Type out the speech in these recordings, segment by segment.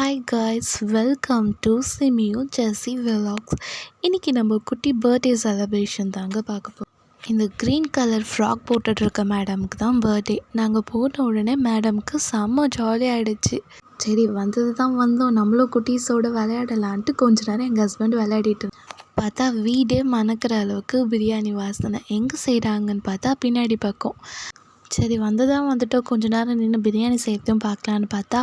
Hi guys, welcome to சிமியு Jessie vlogs. இன்றைக்கி நம்ம குட்டி பர்த்டே செலிப்ரேஷன் தாங்க பார்க்க போகிறோம். இந்த க்ரீன் கலர் ஃப்ராக் போட்டுட்ருக்க மேடமுக்கு தான் பர்த்டே. நாங்கள் போட்ட உடனே மேடமுக்கு செம்ம ஜாலியாகிடுச்சு. சரி வந்தது தான் வந்தோம், நம்மளும் குட்டீஸோடு விளையாடலான்ட்டு கொஞ்ச நேரம் எங்கள் ஹஸ்பண்ட் விளையாடிட்டு பார்த்தா வீடே மணக்கிற அளவுக்கு பிரியாணி வாசனை. எங்கே செய்கிறாங்கன்னு பார்த்தா பின்னாடி பக்கம். சரி வந்துட்டோம், கொஞ்ச நேரம் நின்று பிரியாணி செய்கிறதையும் பார்க்கலான்னு பார்த்தா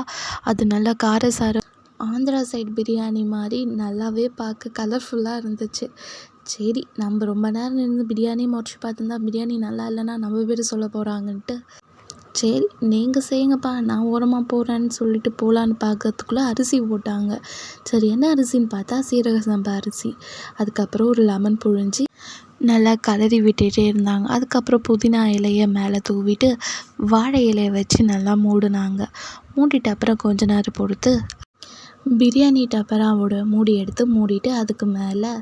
அது நல்லா காரசாரம் ஆந்திரா சைடு பிரியாணி மாதிரி நல்லாவே பார்க்க கலர்ஃபுல்லாக இருந்துச்சு. சரி நம்ம ரொம்ப நேரம் நின்று பிரியாணி முடிச்சு பார்த்துருந்தா பிரியாணி நல்லா இல்லைன்னா நம்ம பேர் சொல்ல போகிறாங்கன்ட்டு, சரி நீங்கள் செய்யுங்கப்பா நான் ஓரமாக போகிறேன்னு சொல்லிட்டு போகலான்னு பார்க்கறதுக்குள்ளே அரிசி போட்டாங்க. சரி என்ன அரிசின்னு பார்த்தா சீரக சம்பா அரிசி. அதுக்கப்புறம் ஒரு லெமன் புழிஞ்சி நல்லா கலரி விட்டுட்டே இருந்தாங்க. அதுக்கப்புறம் புதினா இலையை மேலே தூவிட்டு வாழை இலையை வச்சு நல்லா மூடினாங்க. மூடிட்டு அப்புறம் கொஞ்ச நேரம் பொறுத்து பிரியாணி டப்பராவோட மூடி எடுத்து மூடிட்டு அதுக்கு மேலே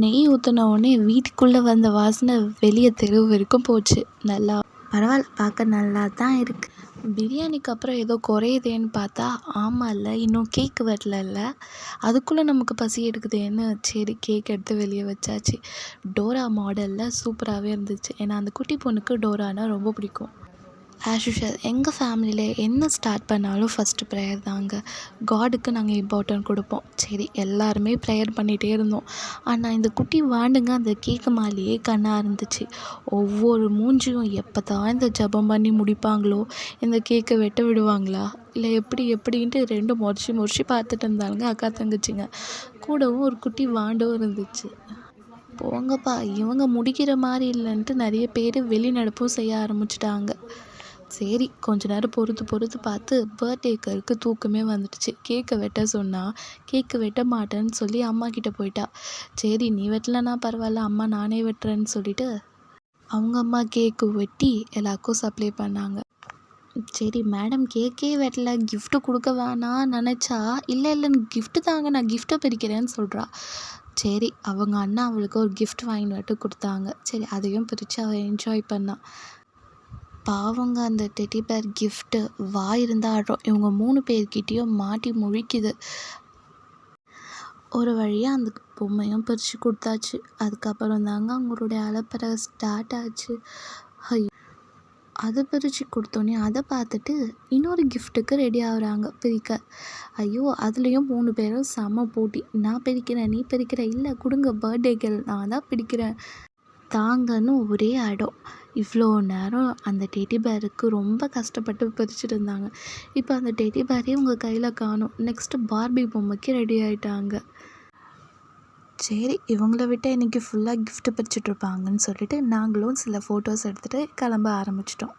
நெய் ஊற்றின உடனே வீட்டுக்குள்ளே வந்த வாசனை வெளியே தெரு வரைக்கும் போச்சு. நல்லா பரவாயில்ல, பார்க்க நல்லா தான் இருக்குது. பிரியாணிக்கு அப்புறம் ஏதோ குறையுதேன்னு பார்த்தா ஆமாம்ல, இன்னும் கேக்கு வரல. அதுக்குள்ளே நமக்கு பசி எடுக்குதேன்னு சரி கேக் எடுத்து வெளியே வச்சாச்சு. டோரா மாடலில் சூப்பராகவே இருந்துச்சு. ஏன்னா அந்த குட்டி பொண்ணுக்கு டோரானா ரொம்ப பிடிக்கும். ஆஸ் யூஷுவல் எங்கள் ஃபேமிலியில் என்ன ஸ்டார்ட் பண்ணாலும் ஃபஸ்ட்டு ப்ரேயர் தாங்க. காடுக்கு நாங்கள் இம்பார்ட்டன்ட் கொடுப்போம். சரி எல்லாருமே ப்ரேயர் பண்ணிகிட்டே இருந்தோம். ஆனால் இந்த குட்டி வாண்டுங்க அந்த கேக்கு மேலேயே கண்ணாக இருந்துச்சு. ஒவ்வொரு மூஞ்சியும் எப்போ தான் இந்த ஜெபம் பண்ணி முடிப்பாங்களோ, இந்த கேக்கை வெட்ட விடுவாங்களா இல்லை எப்படின்ட்டு ரெண்டும் முறைச்சி பார்த்துட்டு இருந்தாலுங்க அக்கா தங்கச்சிங்க. கூடவும் ஒரு குட்டி வாண்டும் இருந்துச்சு. போங்கப்பா இவங்க முடிக்கிற மாதிரி இல்லைன்ட்டு நிறைய பேர் வெளிநடப்பும் செய்ய ஆரம்பிச்சிட்டாங்க. சரி கொஞ்ச நேரம் பொறுத்து பார்த்து பர்த்டே கேர்ளுக்கு தூக்கமே வந்துடுச்சு. கேக்கை வெட்ட சொன்னால் கேக்கு வெட்ட மாட்டேன்னு சொல்லி அம்மா கிட்டே போயிட்டா. சரி நீ வெட்டலன்னா பரவாயில்ல, அம்மா நானே வெட்டுறேன்னு சொல்லிட்டு அவங்க அம்மா கேக்கு வெட்டி எல்லாருக்கும் சப்ளை பண்ணாங்க. சரி மேடம் கேக்கே வெட்டல, கிஃப்ட்டு கொடுக்க வேணாம் நினச்சா இல்லைன்னு கிஃப்ட்டு தாங்க நான் கிஃப்ட்டை பிரிக்கிறேன்னு சொல்கிறா. சரி அவங்க அண்ணா அவளுக்கு ஒரு கிஃப்ட் வாங்கிட்டு வந்துட்டு கொடுத்தாங்க. சரி அதையும் பிரித்து அவள் என்ஜாய் பண்ணான். பாவங்க அந்த டெடி பேர் கிஃப்ட்டு வாய் இருந்தால் ஆடுறோம். இவங்க 3 பேர்கிட்டையும் மாட்டி முழிக்குது. ஒரு வழியாக அந்த பொம்மையும் பிரித்து கொடுத்தாச்சு. அதுக்கப்புறம் தாங்க அவங்களுடைய அலப்பறை ஸ்டார்ட் ஆச்சு. ஐயோ, அதை பிரித்து கொடுத்தோன்னே அதை பார்த்துட்டு இன்னொரு கிஃப்ட்டுக்கு ரெடி ஆகுறாங்க பிரிக்க. ஐயோ அதுலேயும் 3 பேரும் செம்ம போட்டி. நான் பிரிக்கிறேன், நீ பிரிக்கிற, இல்லை கொடுங்க பர்த்டே கேர்ள் நான் தான் பிரிக்கிறேன் தாங்கன்னு ஒரே அடம். இவ்வளோ நேரம் அந்த டெடி பேருக்கு ரொம்ப கஷ்டப்பட்டு பிரிச்சுட்டு இருந்தாங்க. இப்போ அந்த டெடி பேரே உங்கள் கையில் காணும். நெக்ஸ்ட்டு பார்பி பொம்மைக்கு ரெடி ஆகிட்டாங்க. சரி இவங்கள விட்டு இன்றைக்கி ஃபுல்லாக கிஃப்ட்டு பிரிச்சுட்ருப்பாங்கன்னு சொல்லிட்டு நாங்களும் சில ஃபோட்டோஸ் எடுத்துகிட்டு கிளம்ப ஆரம்பிச்சிட்டோம்.